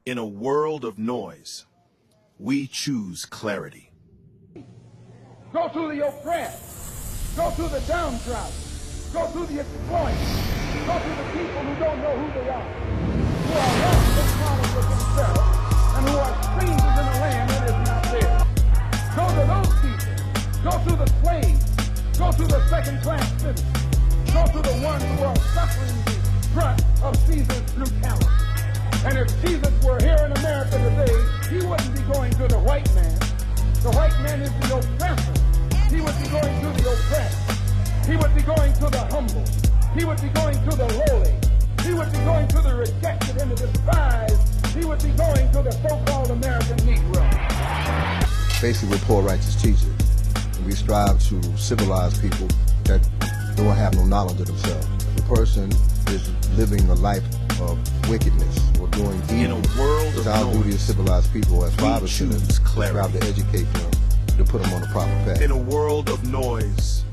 In a world of noise, we choose clarity. Go to the oppressed. Go to the downtrodden. Go to the exploited. Go to the people who don't know who they are. Who are lost and followed with themselves, and who are strangers in a land that is not theirs. Go to those people. Go to the slaves. Go to the second-class citizens. Go to the ones who are suffering the brunt of Caesar's brutality. And if Jesus were here in America today, he wouldn't be going to the white man. The white man is the oppressor. He would be going to the oppressed. He would be going to the humble. He would be going to the lowly. He would be going to the rejected and the despised. He would be going to the so-called American Negro. Basically, we're poor righteous teachers. And we strive to civilize people that don't have no knowledge of themselves. If a person is living a life of wickedness or doing evil, in a world it's of our duty to civilize people as fathers to them, strive to educate them, to put them on the proper path. In a world of noise,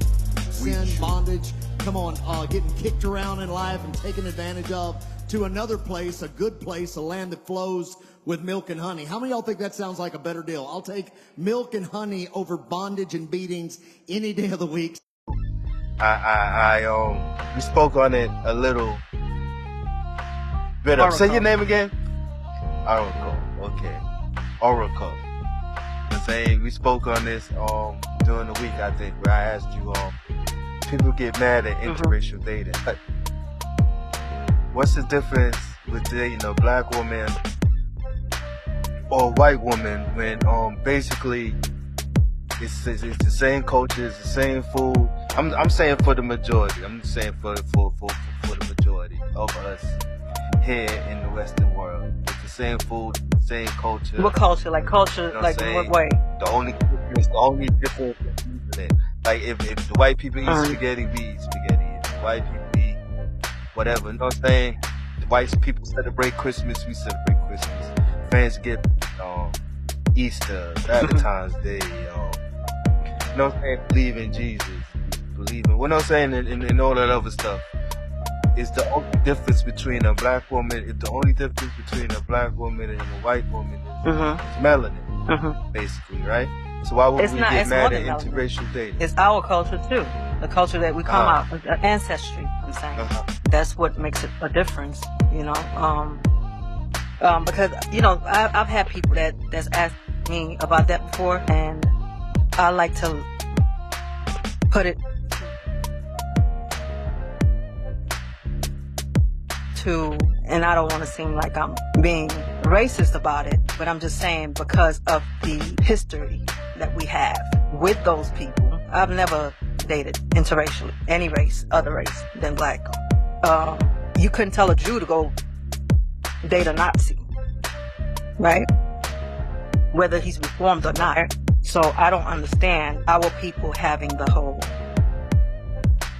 sin, bondage, come on, getting kicked around in life and taken advantage of, to another place, a good place, a land that flows with milk and honey. How many of y'all think that sounds like a better deal? I'll take milk and honey over bondage and beatings any day of the week. We spoke on it a little bit. Say your name again. Oracle. Okay. Oracle. We spoke on this during the week, I think, where I asked you people get mad at interracial dating. What's the difference with dating a black woman or a white woman when basically it's the same culture, it's the same food. I'm saying for the majority. I'm just saying for the majority of us here in the Western world. It's the same food, same culture. What culture? Like culture, you know like in what way? The only difference is it. Like if the white people eat spaghetti, we eat spaghetti. If the white people eat whatever, you know what I'm saying? The white people celebrate Christmas, we celebrate Christmas. Fans get Easter, Valentine's Day, you know what I'm saying? Believe in Jesus. Believe in, what I'm saying, in all that other stuff. It's the only difference between a black woman, and a white woman is melanin, basically, right? So why would we get mad at interracial dating? It's our culture too. The culture that we come out, ancestry, I'm saying. That's what makes it a difference, you know? Because, you know, I've had people that's asked me about that before, and I like to put it to, and I don't want to seem like I'm being racist about it, but I'm just saying because of the history that we have with those people. I've never dated interracially, any race, other race than black. You couldn't tell a Jew to go date a Nazi, right? Whether he's reformed or not. So I don't understand our people having the whole,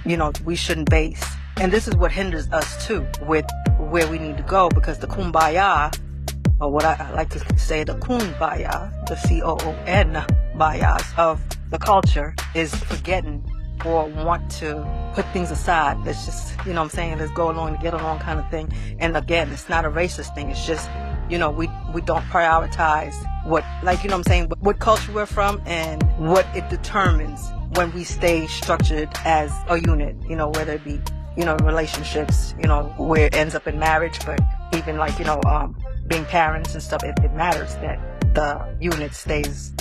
you know, we shouldn't base. And this is what hinders us too with where we need to go, because the kumbaya, or what I like to say, the kumbaya, the C-O-O-N bayas of the culture, is forgetting or want to put things aside. Let's just, you know what I'm saying, let's go along to get along kind of thing. And again, it's not a racist thing. It's just, you know, we don't prioritize what, like, you know what I'm saying, what culture we're from and what it determines when we stay structured as a unit, you know, whether it be, you know, relationships, you know, where it ends up in marriage, but even like, you know, being parents and stuff, it matters that the unit stays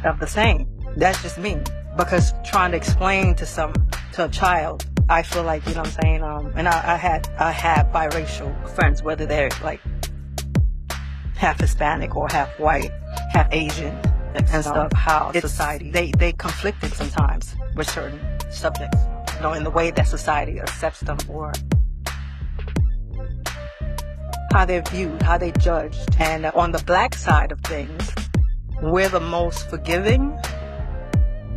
of the same. That's just me. Because trying to explain to a child, I feel like, you know what I'm saying, and I have biracial friends, whether they're like half Hispanic or half white, half Asian and stuff, how society, they conflicted sometimes with certain subjects, you know, in the way that society accepts them or how they're viewed, how they judged. And on the black side of things, we're the most forgiving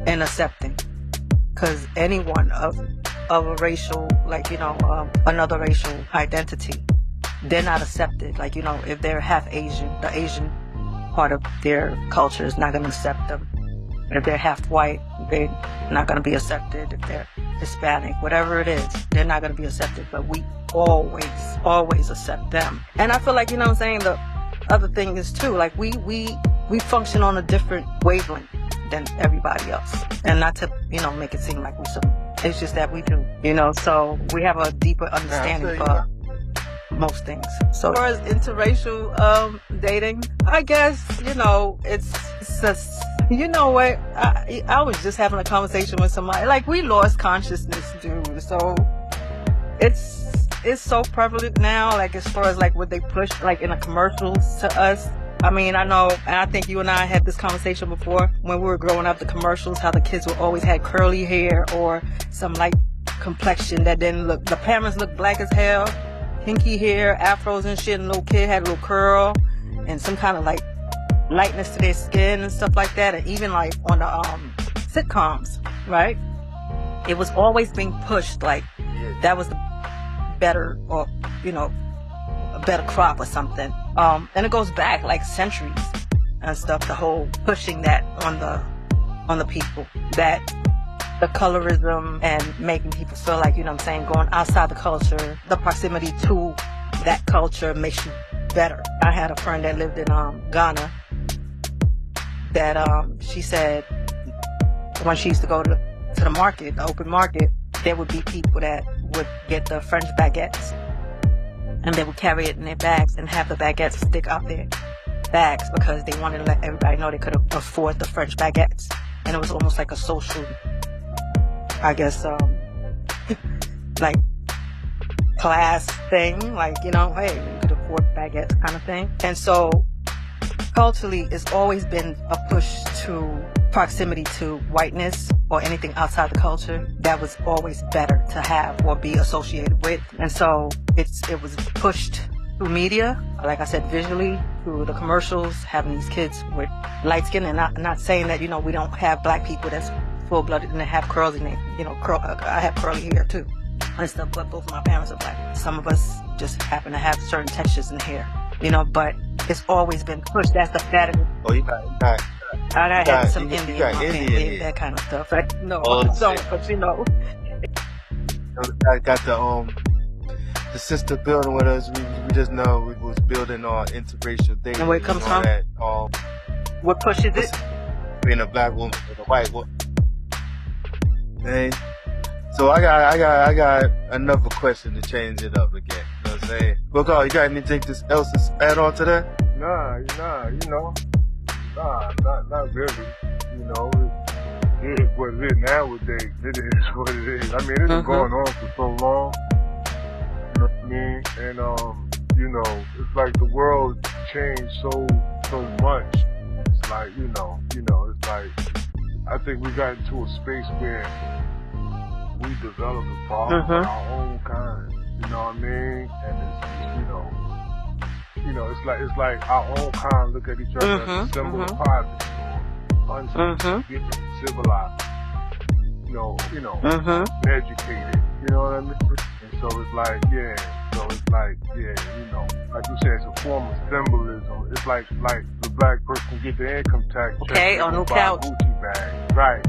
and accepting, because anyone of a racial, like, you know, another racial identity, they're not accepted. Like, you know, if they're half Asian, the Asian part of their culture is not going to accept them. If they're half white, they're not going to be accepted. If they're Hispanic, whatever it is, they're not going to be accepted. But we always accept them. And I feel like, you know what I'm saying, other thing is too, like we function on a different wavelength than everybody else. And not to, make it seem like we're some, it's just that we do, so we have a deeper understanding for most things. So as far as interracial dating, I guess, it's just, what, I was just having a conversation with somebody, like we lost consciousness, dude. So it's so prevalent now, like as far as like what they push like in the commercials to us. I mean, I know, and I think you and I had this conversation before when we were growing up, the commercials, how the kids would always had curly hair or some light complexion that didn't look, the parents looked black as hell, kinky hair, afros and shit, and little kid had a little curl and some kind of like lightness to their skin and stuff like that. And even like on the sitcoms, right? It was always being pushed like that was the better, or, a better crop or something. And it goes back like centuries and stuff, the whole pushing that on the people, that the colorism and making people feel like, going outside the culture, the proximity to that culture makes you better. I had a friend that lived in Ghana that she said when she used to go to the market, the open market, there would be people that would get the French baguettes and they would carry it in their bags and have the baguettes stick out their bags because they wanted to let everybody know they could afford the French baguettes. And it was almost like a social, I guess, like class thing, like, hey, you could afford baguettes kind of thing. And so culturally, it's always been a push to proximity to whiteness or anything outside the culture that was always better to have or be associated with. And so it was pushed through media, like I said, visually, through the commercials, having these kids with light skin, and not saying that, we don't have black people that's full-blooded and they have curls in their, I have curly hair too and stuff, but both of my parents are black. Some of us just happen to have certain textures in the hair, but it's always been pushed. That's the fattest. Oh, you got I had some Indian in my family, that kind of stuff. No, I don't, but I got the sister building with us. We just know we was building on interracial dating. And where it comes from? That, what pushes it? Being a black woman with a white woman. Okay. So I got another question to change it up again. You know what I'm saying? Booker, you got anything else to add on to that? Nah, not really. It is what it is nowadays. It is what it is. I mean, it's been going on for so long. You know what I mean? And it's like the world changed so much. It's like, it's like I think we got into a space where we developed a problem of our own kind. You know what I mean? And it's like our own kind look at each other as a symbol of poverty, uncivilized, civilized, educated. You know what I mean? And so it's like, like you said, it's a form of symbolism. It's like the black person get their income tax check on no buy couch. a Gucci bag, right?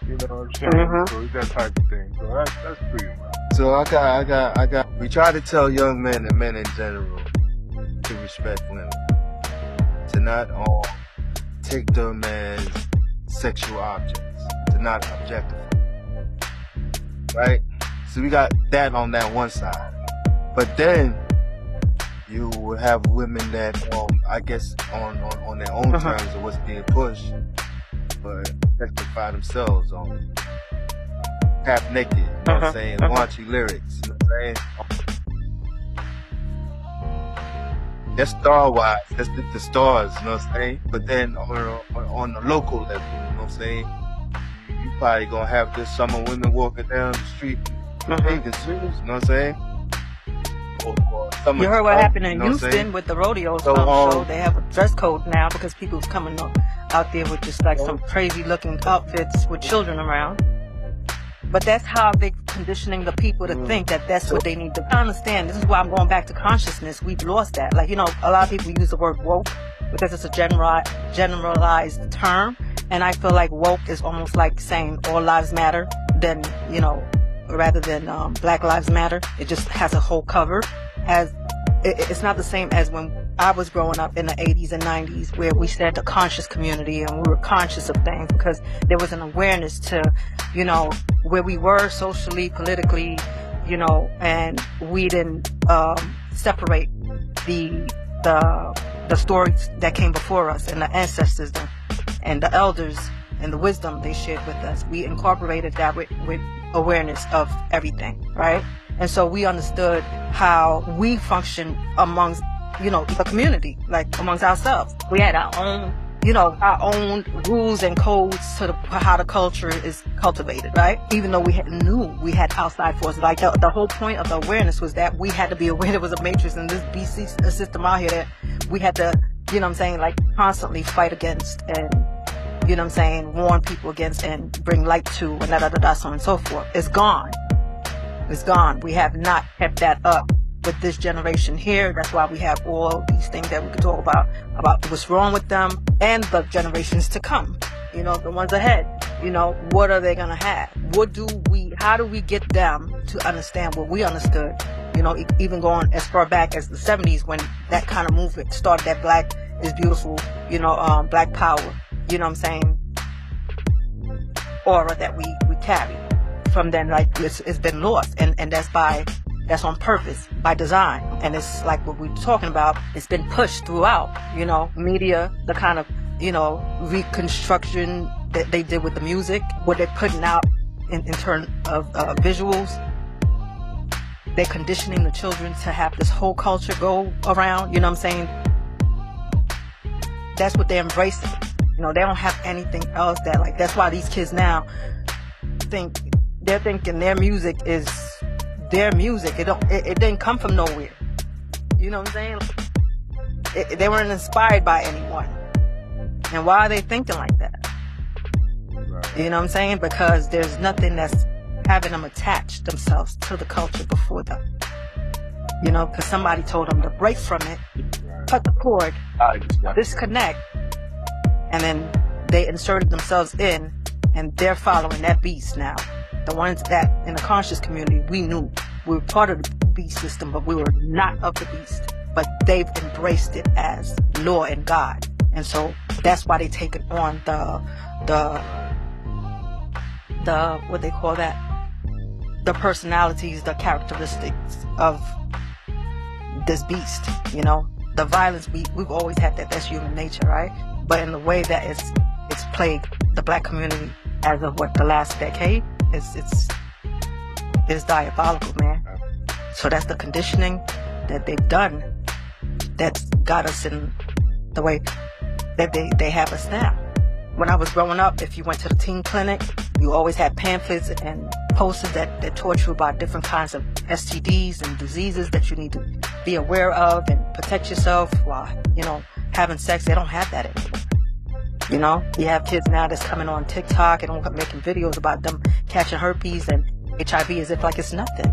You know what I'm saying? So it's that type of thing. So that's pretty much. So I got. We try to tell young men and men in general to respect women, to not take them as sexual objects, to not objectify, right? So we got that on that one side, but then you will have women that, I guess, on their own terms of what's being pushed, but testify themselves on half naked, you know what I'm saying, raunchy lyrics, you know what I'm saying? That's star-wise, that's the stars, you know what I'm saying? But then on the local level, you know what I'm saying? You probably gonna have this summer women walking down the street, bathing suits, you know what I'm saying? You heard what happened in Houston with the rodeo show. They have a dress code now because people's coming out there with just like some crazy looking outfits with children around. But that's how they're conditioning the people to think that that's what they need to understand. This is why I'm going back to consciousness. We've lost that. Like, a lot of people use the word woke because it's a generalized term. And I feel like woke is almost like saying all lives matter, then, rather than Black Lives Matter. It just has a whole cover. As it's not the same as when I was growing up in the 80s and 90s, where we said the conscious community and we were conscious of things because there was an awareness to, you know, where we were socially, politically, you know, and we didn't separate the stories that came before us and the ancestors and the elders and the wisdom they shared with us. We incorporated that with awareness of everything, right? And so we understood how we function amongst, you know, the community, like amongst ourselves. We had our own, you know, our own rules and codes to how the culture is cultivated, right? Even though knew we had outside forces. Like the whole point of the awareness was that we had to be aware there was a matrix in this BC system out here that we had to, you know what I'm saying, like constantly fight against and, you know what I'm saying, warn people against and bring light to and so on and so forth. It's gone. It's gone. We have not kept that up with this generation here. That's why we have all these things that we could talk about what's wrong with them and the generations to come. You know, the ones ahead. You know, what are they gonna have? How do we get them to understand what we understood? You know, even going as far back as the 70s when that kind of movement started, that black is beautiful, you know, black power, you know what I'm saying, aura that we carry. From then, like, it's been lost, and that's on purpose, by design. And it's like what we're talking about, it's been pushed throughout, you know, media, the kind of, you know, reconstruction that they did with the music, what they're putting out in terms of visuals. They're conditioning the children to have this whole culture go around, you know what I'm saying? That's what they're embracing. You know, they don't have anything else that, like, that's why these kids now they're thinking their music is their music. It didn't come from nowhere. You know what I'm saying? They weren't inspired by anyone. And why are they thinking like that? You know what I'm saying? Because there's nothing that's having them attach themselves to the culture before them. You know, because somebody told them to break from it, cut the cord, disconnect, and then they inserted themselves in, and they're following that beast now. The ones that in the conscious community, we knew we were part of the beast system, but we were not of the beast. But they've embraced it as law and God. And so that's why they take it on the what they call that? The personalities, the characteristics of this beast, you know? The violence, we've always had that. That's human nature, right? But in the way that it's plagued the black community as of the last decade, it's diabolical, man. So that's the conditioning that they've done that's got us in the way that they have us now. When I was growing up, if you went to the teen clinic, you always had pamphlets and posters that taught you about different kinds of STDs and diseases that you need to be aware of and protect yourself while, you know, having sex. They don't have that anymore. You know, you have kids now that's coming on TikTok and making videos about them catching herpes and HIV as if like it's nothing.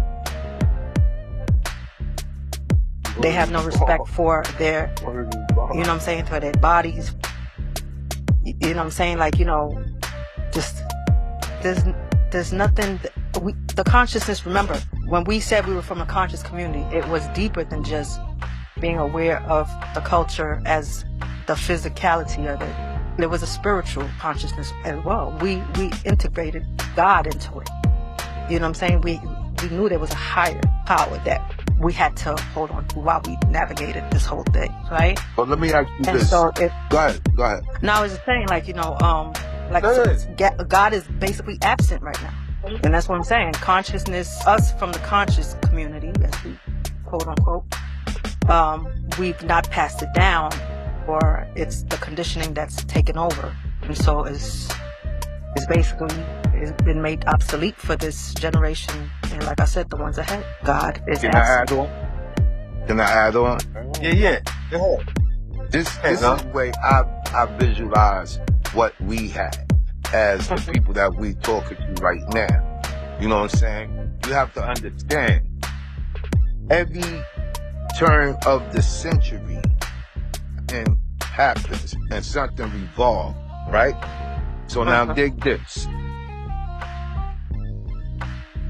They have no respect for their, you know what I'm saying, for their bodies. You know what I'm saying? Like, you know, just, there's nothing, the consciousness, remember, when we said we were from a conscious community, it was deeper than just being aware of the culture as the physicality of it. There was a spiritual consciousness as well. We integrated God into it. You know what I'm saying? We knew there was a higher power that we had to hold on to while we navigated this whole thing, right? Well, let me ask you and this. So Go ahead. No, I was just saying, like, you know, like God is basically absent right now. And that's what I'm saying. Consciousness, us from the conscious community, as we quote unquote, we've not passed it down, or it's the conditioning that's taken over. And so it's basically, it's been made obsolete for this generation. And like I said, the ones ahead, God is absent. Can I add on? Yeah. Go ahead. This is the way I visualize what we had as the people that we talking to right now. You know what I'm saying? You have to understand, every turn of the century and happens and something revolves, right? So now dig this.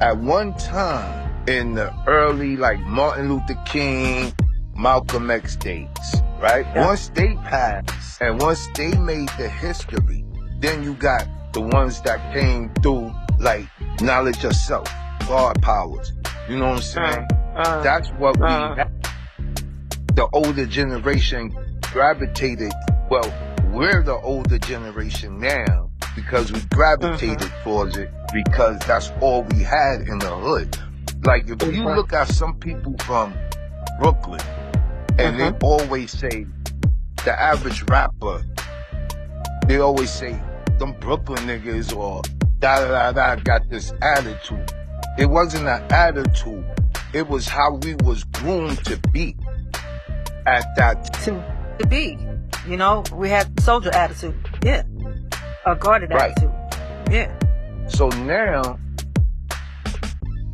At one time in the early, like Martin Luther King, Malcolm X days, right? Yeah. Once they passed and once they made the history, then you got the ones that came through, like knowledge of self, God powers. You know what I'm saying? That's what we had. The older generation gravitated, well, we're the older generation now because we gravitated towards it because that's all we had in the hood. Like if you look at some people from Brooklyn and they always say, the average rapper, they always say, them Brooklyn niggas or da-da-da-da got this attitude. It wasn't an attitude. It was how we was groomed to be at that time. To be. You know, we had soldier attitude. Yeah. A guarded attitude. Yeah. So now,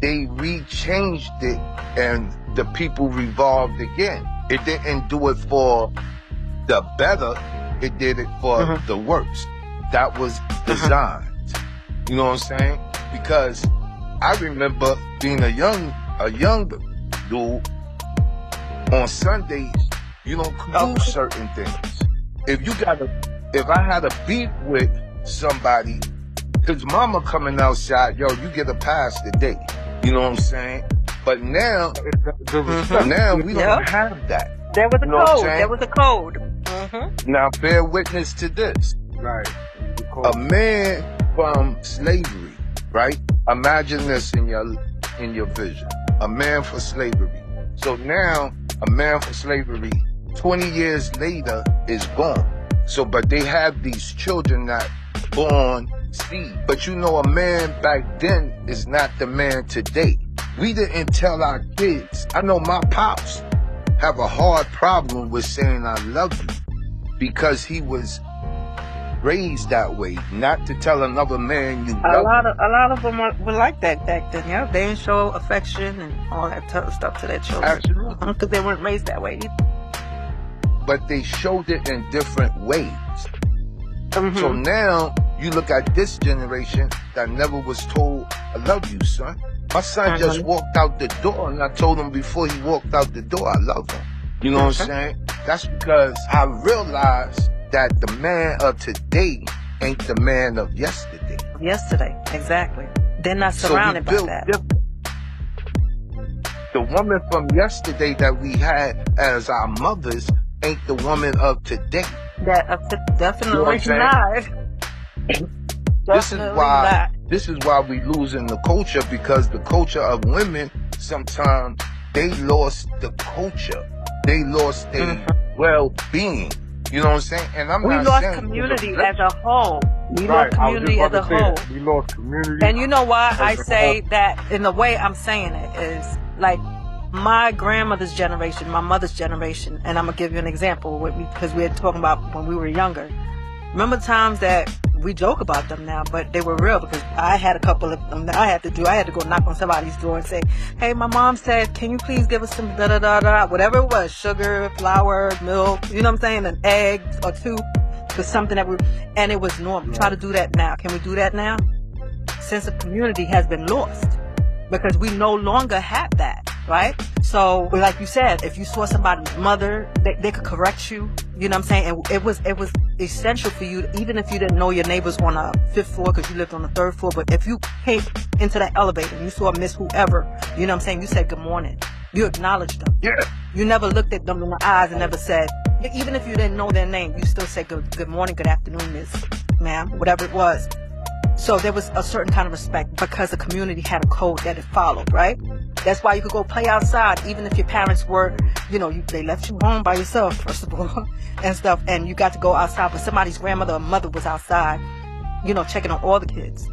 they re-changed it and the people revolved again. It didn't do it for the better. It did it for the worst. That was designed. You know what I'm saying? Because I remember being a young dude. On Sundays, you don't do certain things. If I had a beef with somebody, his mama coming outside, yo, you get a pass today. You know what I'm saying? But now, now we don't have that. There was a You know what I'm code. saying? There was a code. Now bear witness to this. Right. A man from slavery, right? Imagine this in your vision. A man for slavery. So now, a man for slavery, 20 years later, is gone. So, but they have these children that born seed. But you know, a man back then is not the man today. We didn't tell our kids. I know my pops have a hard problem with saying I love you because he was raised that way, not to tell another man you love him. A lot of them were like that back then. Yeah, they didn't show affection and all that stuff to their children. Absolutely. Because they weren't raised that way either. But they showed it in different ways. So now you look at this generation that never was told, I love you, son. My son just walked out the door and I told him before he walked out the door, I love him. You know what I'm saying? That's because I realized that the man of today ain't the man of yesterday. Yesterday, exactly. They're not surrounded by that. The woman from yesterday that we had as our mothers ain't the woman of today. Definitely not. This is why we losing the culture, because the culture of women, sometimes they lost the culture. They lost their well-being. You know what I'm saying? And we lost community as a whole. We lost community as a whole. We lost community. And you know why I say that? In the way I'm saying it is like my grandmother's generation, my mother's generation, and I'm gonna give you an example because we had talking about when we were younger. Remember times that we joke about them now, but they were real because I had a couple of them that I had to do. I had to go knock on somebody's door and say, hey, my mom said, can you please give us some da-da-da-da, whatever it was, sugar, flour, milk, you know what I'm saying, an egg or two, for something that and it was normal. Try to do that now. Can we do that now? Sense of community has been lost because we no longer have that, right? So, like you said, if you saw somebody's mother, they could correct you. You know what I'm saying? And it was essential for you, even if you didn't know your neighbors on a 5th floor because you lived on the 3rd floor. But if you came into that elevator and you saw Miss whoever, you know what I'm saying? You said good morning. You acknowledged them. Yeah. You never looked at them in the eyes and never said, even if you didn't know their name, you still said good morning, good afternoon, Miss, ma'am, whatever it was. So there was a certain kind of respect because the community had a code that it followed, right? That's why you could go play outside, even if your parents were, you know, they left you home by yourself, first of all, and stuff, and you got to go outside, but somebody's grandmother or mother was outside, you know, checking on all the kids,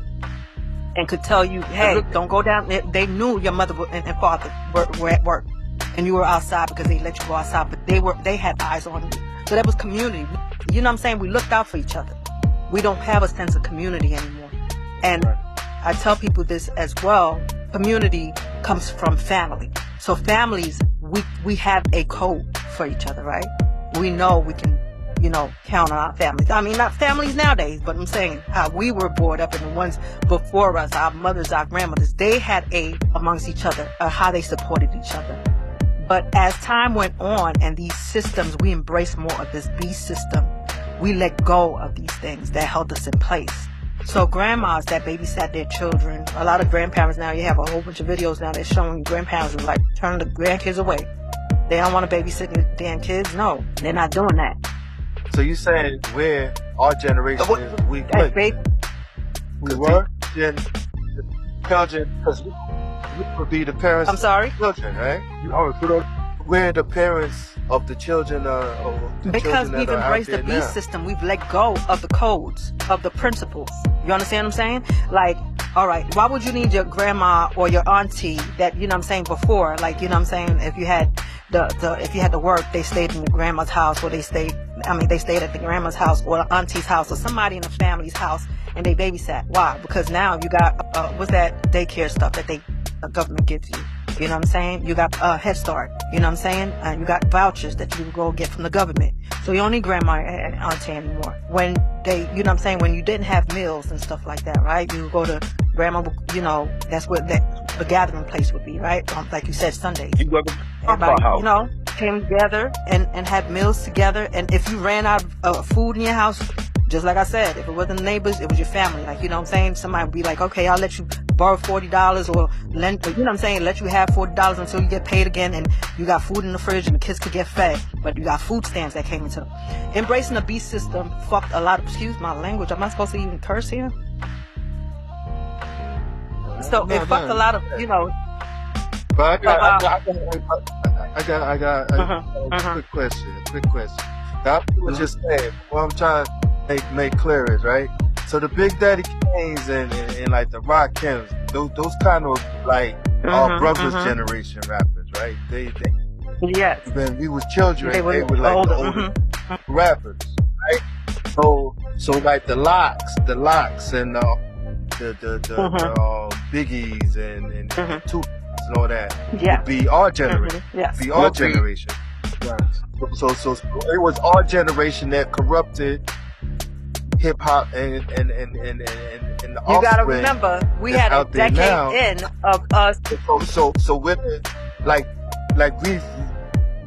and could tell you, hey, don't go down. They knew your mother and father were at work, and you were outside because they let you go outside, but they had eyes on you. So that was community. You know what I'm saying? We looked out for each other. We don't have a sense of community anymore. And I tell people this as well. Community comes from family. So families, we have a code for each other, right? We know we can, you know, count on our families. I mean, not families nowadays, but I'm saying how we were brought up and the ones before us, our mothers, our grandmothers, they had amongst each other, how they supported each other. But as time went on and these systems, we embraced more of this beast system. We let go of these things that held us in place. So grandmas that babysat their children, a lot of grandparents now, you have a whole bunch of videos now that's showing you grandparents are like turning the grandkids away. They don't want to babysit their damn kids. No, they're not doing that. So you saying we're our generation is weak? That's baby. We were children, because we would be the parents. I'm sorry? Of the children, right? We're the parents of the children, because we've embraced the beast system. We've let go of the codes, of the principles. You understand what I'm saying? Like, all right, why would you need your grandma or your auntie that, you know what I'm saying, before? Like, you know what I'm saying, if you had if you had to work, they stayed in the grandma's house, or they stayed at the grandma's house or the auntie's house or somebody in the family's house, and they babysat. Why? Because now you got, what's that daycare stuff that the government gives you? You know what I'm saying? You got Head Start. You know what I'm saying? You got vouchers that you go get from the government. So you don't need grandma and auntie anymore. When they, you know what I'm saying? When you didn't have meals and stuff like that, right? You go to grandma, you know, that's what the gathering place would be, right? Like you said, Sundays. Everybody, you know, came together and had meals together. And if you ran out of food in your house, just like I said, if it wasn't the neighbors, it was your family. Like, you know what I'm saying? Somebody would be like, okay, I'll let you borrow $40 or lend, you know what I'm saying? Let you have $40 until you get paid again, and you got food in the fridge and the kids could get fed. But you got food stamps that came into embracing the beast system. Fucked a lot of, excuse my language. Am I supposed to even curse here? So it fucked a lot of, you know. But I got a quick question. I was just saying, what I'm trying to make clear is, right? So the Big Daddy Kanes and like the Rock Kims, those kind of like our brothers generation rappers, right? They yes. When we was children, they were like older. the older rappers, right? So like the locks and the Biggies and Tupacs and all that would be our generation. Yes. Be our generation. Right. So it was our generation that corrupted hip hop and the you gotta remember, we had a decade in of us. So with it, like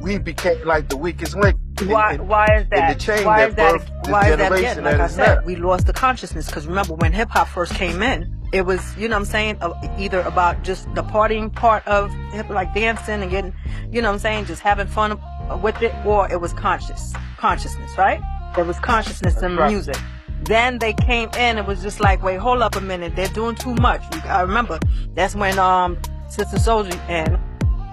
we became like the weakest link. Why is that? In the chain why is that? Why is that generation again? Like I said, now. we lost the consciousness, because remember when hip hop first came in, it was, you know what I'm saying, either about just the partying part of hip, like dancing and getting, you know what I'm saying, just having fun with it, or it was consciousness, right? There was consciousness in music. Then they came in, it was just like, wait, hold up a minute, they're doing too much. I remember, that's when Sister Soldier and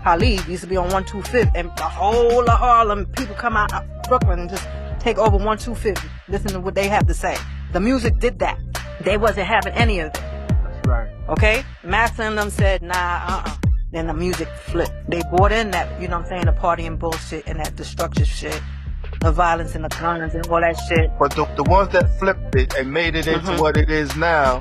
Khalid used to be on 125th, and the whole of Harlem, people come out of Brooklyn and just take over 125th, listen to what they have to say. The music did that. They wasn't having any of it. That's right. Okay? Master and them said, nah, Then the music flipped. They brought in that, you know what I'm saying, the partying bullshit and that destructive shit. The violence and the guns and all that shit. But the ones that flipped it and made it into what it is now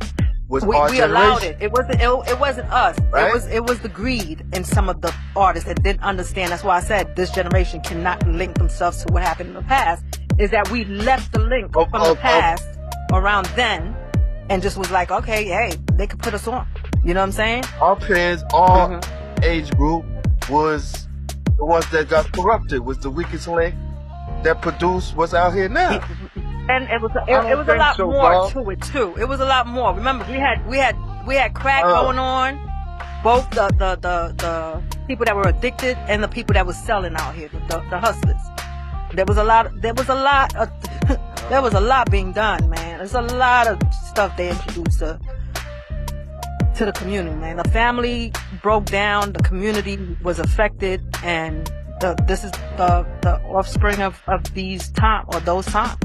was our we generation. allowed it. It wasn't us. Right? It was the greed in some of the artists that didn't understand. That's why I said this generation cannot link themselves to what happened in the past. Is that we left the link from the past around then, and just was like, okay, hey, they could put us on. You know what I'm saying? Our peers, our age group was the ones that got corrupted, was the weakest link that produced what's out here now. And it was a lot more to it too. It was a lot more. Remember, we had crack going on. Both the people that were addicted and the people that was selling out here, the hustlers. There was a lot being done, man. There's a lot of stuff they introduced to the community, man. The family broke down, the community was affected, and this is the offspring of these times, or those times.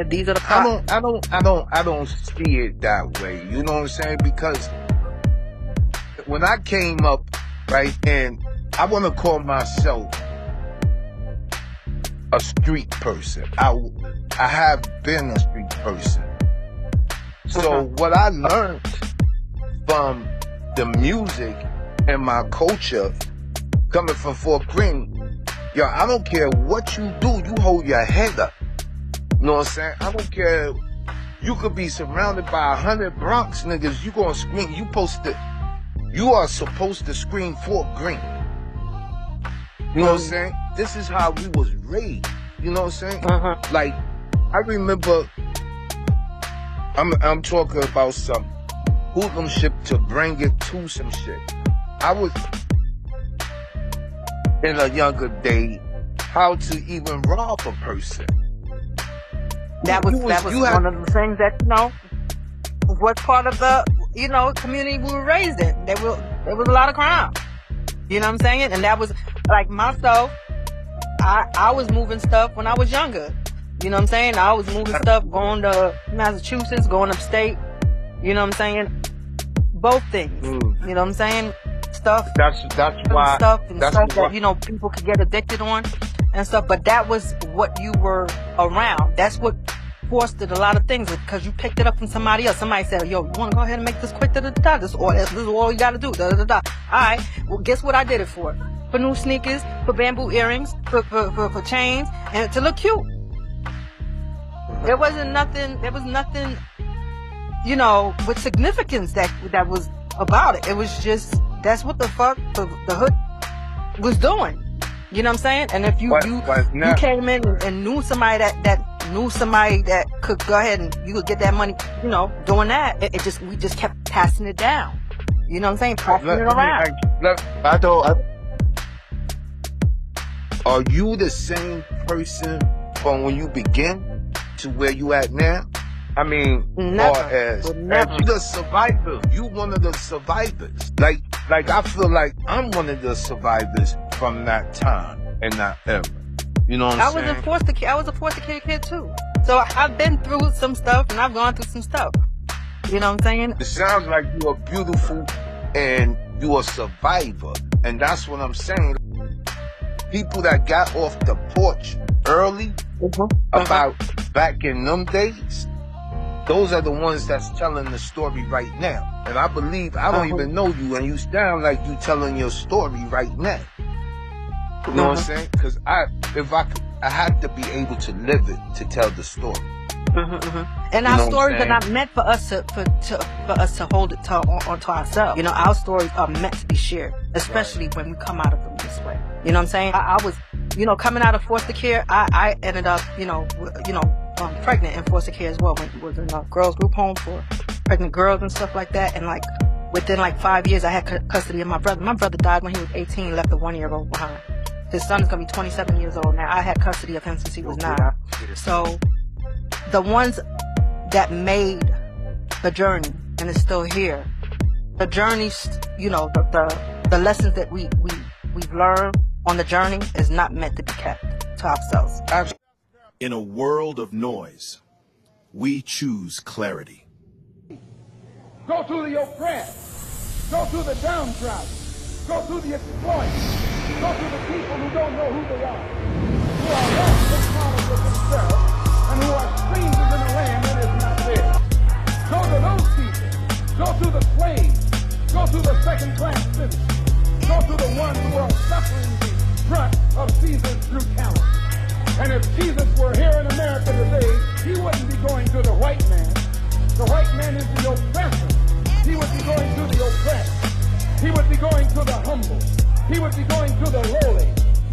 These are the problems. I don't see it that way. You know what I'm saying? Because when I came up, right, and I want to call myself a street person. I have been a street person. So what I learned from the music and my culture coming from Fort Greene, yo, I don't care what you do, you hold your head up. You know what I'm saying? I don't care. You could be surrounded by 100 Bronx niggas, you gonna scream. You supposed to You are supposed to scream Fort Greene. You know what I'm saying? This is how we was raised. You know what I'm saying? Like, I remember, I'm talking about some hoodlumship to bring it to some shit. I was, in a younger day, how to even rob a person. That was one of the things that, you know, was part of the, you know, community we were raised in. There was a lot of crime. You know what I'm saying? And that was, like myself, I was moving stuff when I was younger. You know what I'm saying? I was moving stuff, going to Massachusetts, going upstate. You know what I'm saying? Both things. You know what I'm saying? Stuff. That's why. Stuff that, you know, people could get addicted on and stuff. But that was what you were around. That's what fostered a lot of things, because you picked it up from somebody else. Somebody said, yo, you want to go ahead and make this quick? This is all you got to do. All right. Well, guess what I did it for? For new sneakers, for bamboo earrings, for chains, and to look cute. There was nothing, you know, with significance that was about it. It was just, that's what the fuck the hood was doing. You know what I'm saying? And if you came in and knew somebody that knew somebody that could go ahead and you could get that money, you know, doing that, we just kept passing it down. You know what I'm saying? Passing it around. Are you the same person from when you begin to where you at now? I mean, never. As you the survivor, you one of the survivors. Like I feel like I'm one of the survivors from that time and that era. You know what I'm saying? I was a foster kid too. So I've been through some stuff and I've gone through some stuff. You know what I'm saying? It sounds like you are beautiful and you a survivor. And that's what I'm saying. People that got off the porch early about back in them days, those are the ones that's telling the story right now. And I believe, I don't even know you, and you sound like you telling your story right now. You know what I'm saying? Because I had to be able to live it to tell the story. And our stories are not meant for us to hold it onto ourselves. You know, our stories are meant to be shared, especially when we come out of them this way. You know what I'm saying? I was, you know, coming out of foster care, I ended up, pregnant in foster care as well. When I was in a girls group home for pregnant girls and stuff like that. And like within like 5 years, I had custody of my brother. My brother died when he was 18, left a 1-year-old behind. His son is gonna be 27 years old now. I had custody of him since he was 9. So the ones that made the journey and is still here, the journeys, you know, the lessons that we've learned on the journey is not meant to be kept to ourselves. In a world of noise, we choose clarity. Go to the oppressed. Go to the downtrodden. Go to the exploited. Go to the people who don't know who they are, who are lost and followers of themselves, and who are strangers in a land that is not theirs. Go to those people. Go to the slaves. Go to the second-class citizens. Go to the ones who are suffering the brunt of Caesar's brutality. And if Jesus were here in America today, he wouldn't be going to the white man. The white man is the oppressor. He would be going to the oppressed. He would be going to the humble. He would be going to the lowly.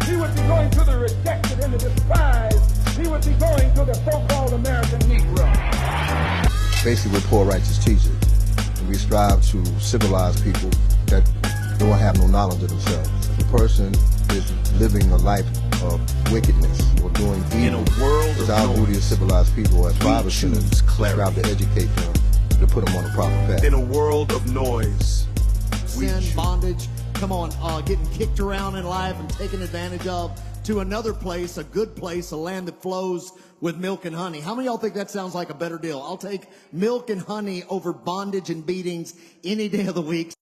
He would be going to the rejected and the despised. He would be going to the so-called American Negro. Basically, we're poor righteous teachers. And we strive to civilize people that don't have no knowledge of themselves. The person is living a life of wickedness or doing evil. In a world it's of our noise, duty as civilized people, as fathers, choose clarity. strive to educate them, to put them on the proper path. In a world of noise, sin, bondage, come on, getting kicked around in life and taken advantage of, to another place, a good place, a land that flows with milk and honey. How many of y'all think that sounds like a better deal? I'll take milk and honey over bondage and beatings any day of the week.